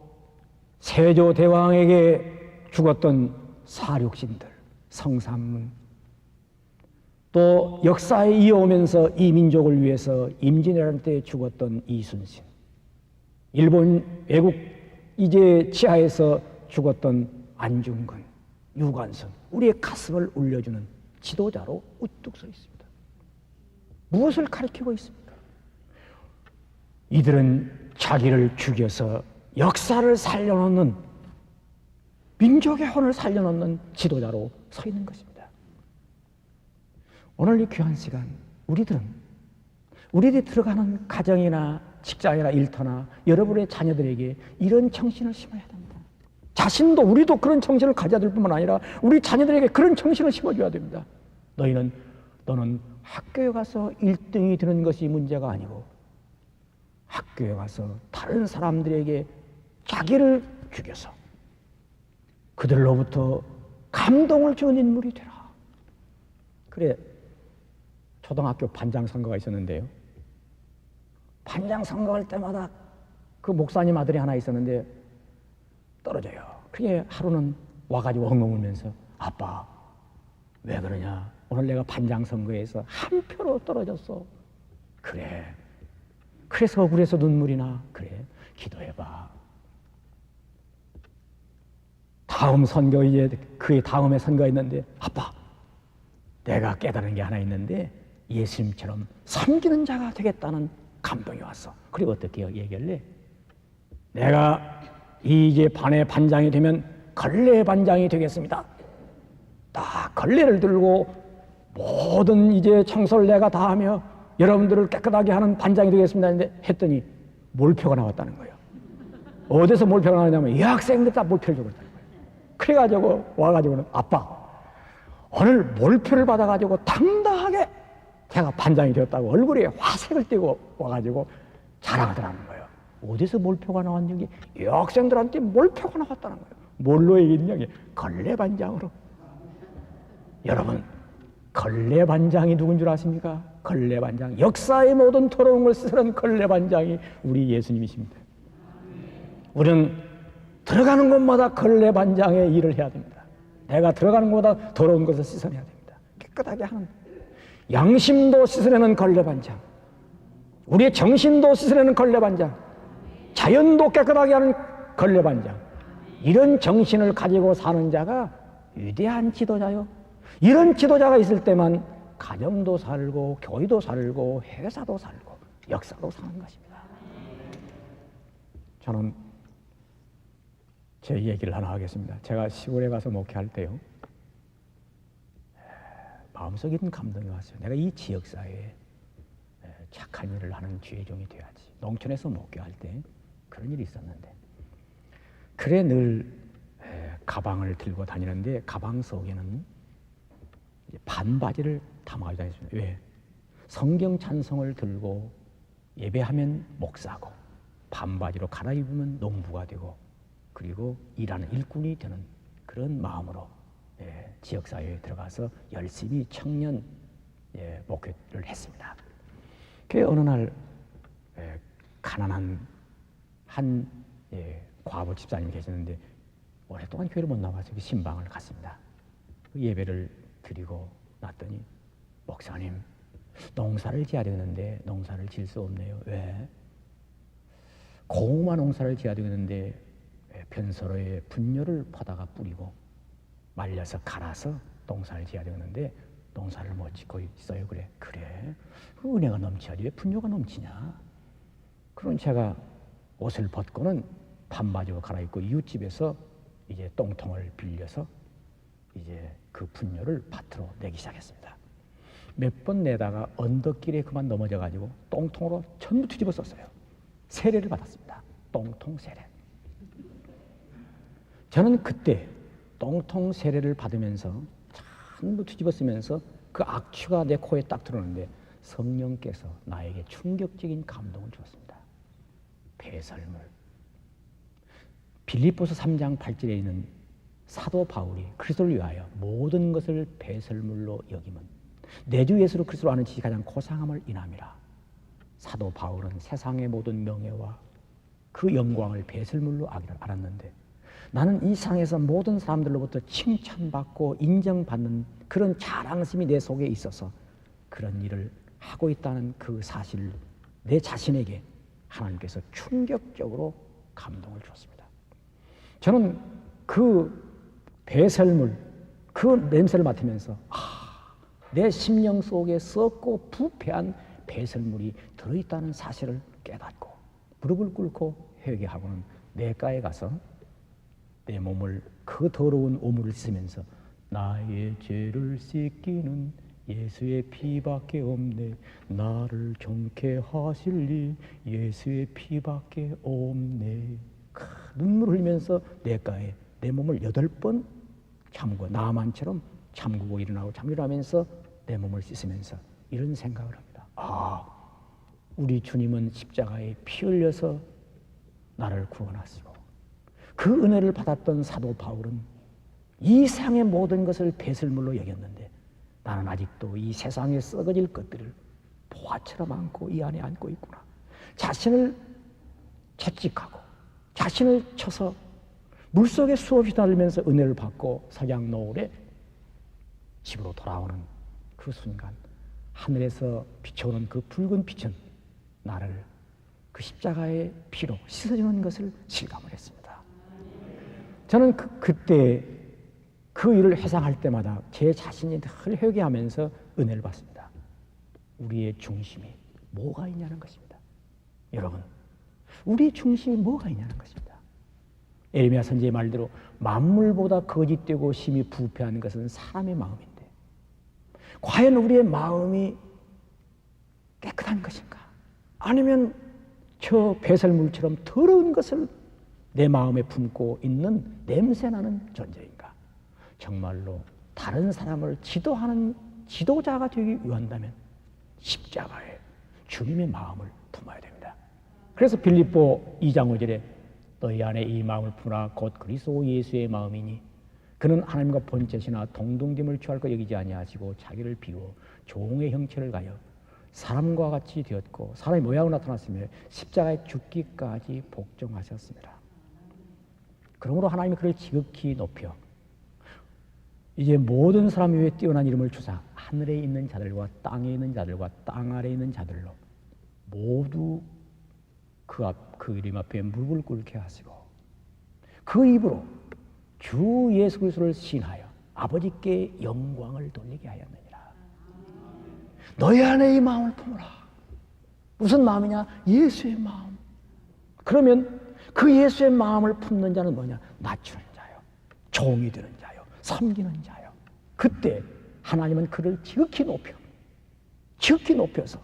세조대왕에게 죽었던 사륙신들, 성삼문, 또 역사에 이어오면서 이 민족을 위해서 임진왜란 때 죽었던 이순신, 일본 외국 이제 치하에서 죽었던 안중근, 유관순, 우리의 가슴을 울려주는 지도자로 우뚝 서 있습니다. 무엇을 가리키고 있습니까? 이들은 자기를 죽여서 역사를 살려놓는, 민족의 혼을 살려놓는 지도자로 서 있는 것입니다. 오늘 이 귀한 시간, 우리들이 들어가는 가정이나 직장이나 일터나 여러분의 자녀들에게 이런 정신을 심어야 됩니다. 자신도, 우리도 그런 정신을 가져야 될 뿐만 아니라 우리 자녀들에게 그런 정신을 심어줘야 됩니다. 너는 학교에 가서 1등이 되는 것이 문제가 아니고 학교에 가서 다른 사람들에게 자기를 죽여서 그들로부터 감동을 주는 인물이 되라. 그래, 초등학교 반장 선거가 있었는데요. 반장 선거할 때마다 그 목사님 아들이 하나 있었는데 떨어져요. 그게 하루는 와가지고 엉엉 울면서, 아빠 왜 그러냐, 오늘 내가 반장 선거에서 한 표로 떨어졌어. 그래, 그래서 억울해서 눈물이 나. 그래, 기도해봐. 다음 선거, 이제 그의 다음에 선거가 있는데, 아빠 내가 깨달은 게 하나 있는데 예수님처럼 섬기는 자가 되겠다는 감동이 왔어. 그리고 어떻게 얘기를 해? 내가 이제 반의 반장이 되면 걸레 반장이 되겠습니다. 딱 걸레를 들고 모든 이제 청소를 내가 다 하며 여러분들을 깨끗하게 하는 반장이 되겠습니다 했더니 몰표가 나왔다는 거예요. 어디서 몰표가 나왔냐면 여학생들 다 몰표를 주고 있다는 거예요. 그래가지고 와가지고는, 아빠 오늘 몰표를 받아가지고 당당하게 제가 반장이 되었다고 얼굴에 화색을 띠고 와가지고 자랑하더라는 거예요. 어디서 몰표가 나왔는지, 여학생들한테 몰표가 나왔다는 거예요. 뭘로 얘기했냐? 걸레 반장으로. 여러분, 걸레 반장이 누군 줄 아십니까? 걸레 반장, 역사의 모든 더러운 걸 쓰는 걸레 반장이 우리 예수님이십니다. 우리는 들어가는 곳마다 걸레 반장의 일을 해야 됩니다. 내가 들어가는 곳마다 더러운 것을 씻어내야 됩니다. 깨끗하게 하는, 양심도 씻어내는 걸레 반장, 우리의 정신도 씻어내는 걸레 반장, 자연도 깨끗하게 하는 걸레 반장, 이런 정신을 가지고 사는 자가 위대한 지도자요. 이런 지도자가 있을 때만 가정도 살고 교회도 살고 회사도 살고 역사도 사는 것입니다. 저는 제 얘기를 하나 하겠습니다. 제가 시골에 가서 목회할 때요, 마음속에 있는 감동이 왔어요. 내가 이 지역사회에 착한 일을 하는 주의 종이 되어야지. 농촌에서 목회할 때 그런 일이 있었는데, 그래 늘 가방을 들고 다니는데 가방 속에는 반바지를 담아가지고 다녔습니다. 왜? 성경 찬송을 들고 예배하면 목사고, 반바지로 갈아입으면 농부가 되고, 그리고 일하는 일꾼이 되는 그런 마음으로 지역사회에 들어가서 열심히 청년 목회를 했습니다. 그 어느 날 가난한 한 과부 집사님이 계셨는데 오랫동안 교회를 못 나와서 그 신방을 갔습니다. 그 예배를 드리고 났더니, 목사님 농사를 지어야 되는데 농사를 지을 수 없네요. 왜? 고구마 농사를 지어야 되는데 변소로에 분뇨를 퍼다가 뿌리고 말려서 갈아서 농사를 지어야 되는데 농사를 못 짓고 있어요. 그래. 그 은혜가 넘쳐야지 왜 분뇨가 넘치냐. 그런 제가 옷을 벗고는 반바지로 갈아입고 이웃집에서 이제 똥통을 빌려서 이제 그 분뇨를 밭으로 내기 시작했습니다. 몇 번 내다가 언덕길에 그만 넘어져가지고 똥통으로 전부 뒤집어 썼어요. 세례를 받았습니다. 똥통 세례. 저는 그때 똥통 세례를 받으면서 전부 뒤집어 쓰면서 그 악취가 내 코에 딱 들어오는데 성령께서 나에게 충격적인 감동을 주었습니다. 배설물. 빌립보서 3장 8절에 있는 사도 바울이 그리스도를 위하여 모든 것을 배설물로 여김은 내 주 예수 그리스도로 아는 지식이 가장 고상함을 인함이라. 사도 바울은 세상의 모든 명예와 그 영광을 배설물로 알았는데, 나는 이 세상에서 모든 사람들로부터 칭찬받고 인정받는 그런 자랑심이 내 속에 있어서 그런 일을 하고 있다는 그 사실을 내 자신에게 하나님께서 충격적으로 감동을 주었습니다. 저는 그 배설물, 그 냄새를 맡으면서 내 심령 속에 썩고 부패한 배설물이 들어있다는 사실을 깨닫고 무릎을 꿇고 회개하고는 내가에 가서 내 몸을 그 더러운 오물을 씻으면서 나의 죄를 씻기는 예수의 피밖에 없네. 나를 정케 하실리 예수의 피밖에 없네. 눈물 흘리면서 내가에 내 몸을 8번 잠그고 나만처럼 잠그고 일어나고 잠일하면서 내 몸을 씻으면서 이런 생각을 합니다. 아, 우리 주님은 십자가에 피 흘려서 나를 구원하시고 그 은혜를 받았던 사도 바울은 이 세상의 모든 것을 배설물로 여겼는데 나는 아직도 이 세상에 썩어질 것들을 보화처럼 안고 이 안에 안고 있구나. 자신을 채찍하고 자신을 쳐서 물속에 수없이 달리면서 은혜를 받고 석양 노을에 집으로 돌아오는 그 순간 하늘에서 비춰오는 그 붉은 빛은 나를 그 십자가의 피로 씻어주는 것을 실감을 했습니다. 저는 그때 그 일을 회상할 때마다 제 자신이 늘 회개하면서 은혜를 받습니다. 우리의 중심이 뭐가 있냐는 것입니다. 여러분, 우리의 중심이 뭐가 있냐는 것입니다. 에레미야 선지의 말대로 만물보다 거짓되고 심히 부패한 것은 사람의 마음인데 과연 우리의 마음이 깨끗한 것인가? 아니면 저 배설물처럼 더러운 것을 내 마음에 품고 있는 냄새나는 존재인가? 정말로 다른 사람을 지도하는 지도자가 되기 위한다면 십자가에 주님의 마음을 품어야 됩니다. 그래서 빌립보 2장 5절에 너희 안에 이 마음을 품으라 곧 그리스도 예수의 마음이니 그는 하나님과 본체시나 동등됨을 취할 것 여기지 아니하시고 자기를 비워 종의 형체를 가여 사람과 같이 되었고 사람의 모양으로 나타났으며 십자가에 죽기까지 복종하셨습니다. 그러므로 하나님이 그를 지극히 높여 이제 모든 사람 위에 뛰어난 이름을 주사 하늘에 있는 자들과 땅에 있는 자들과 땅 아래에 있는 자들로 모두 그 이름 앞에 무릎을 꿇게 하시고 그 입으로 주 예수 그리스도를 시인하여 아버지께 영광을 돌리게 하였느니라. 너희 안에 이 마음을 품으라. 무슨 마음이냐? 예수의 마음. 그러면 그 예수의 마음을 품는 자는 뭐냐? 낮추는 자요, 종이 되는 자요, 섬기는 자요. 그때 하나님은 그를 지극히 높여서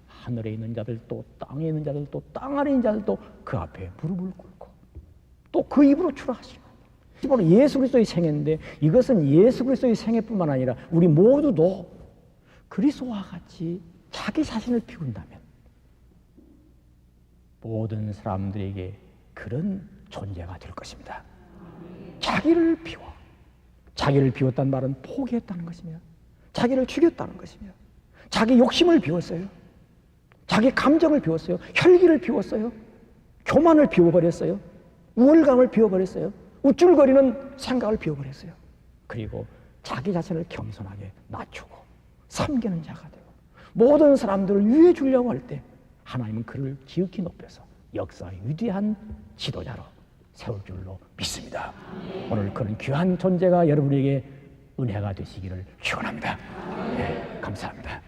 하늘에 있는 자들도 땅에 있는 자들도 땅 아래 있는 자들도 그 앞에 무릎을 꿇고 또 그 입으로 출하시고 바로 예수 그리스도의 생애인데 이것은 예수 그리스도의 생애뿐만 아니라 우리 모두도 그리스도와 같이 자기 자신을 비운다면 모든 사람들에게 그런 존재가 될 것입니다. 자기를 비워. 자기를 비웠다는 말은 포기했다는 것이며 자기를 죽였다는 것이며 자기 욕심을 비웠어요. 자기 감정을 비웠어요. 혈기를 비웠어요. 교만을 비워버렸어요. 우월감을 비워버렸어요. 우쭐거리는 생각을 비워버렸어요. 그리고 자기 자신을 겸손하게 낮추고 섬기는 자가 되고 모든 사람들을 위해 주려고 할 때 하나님은 그를 지극히 높여서 역사의 위대한 지도자로 세울 줄로 믿습니다. 오늘 그런 귀한 존재가 여러분에게 은혜가 되시기를 축원합니다. 네, 감사합니다.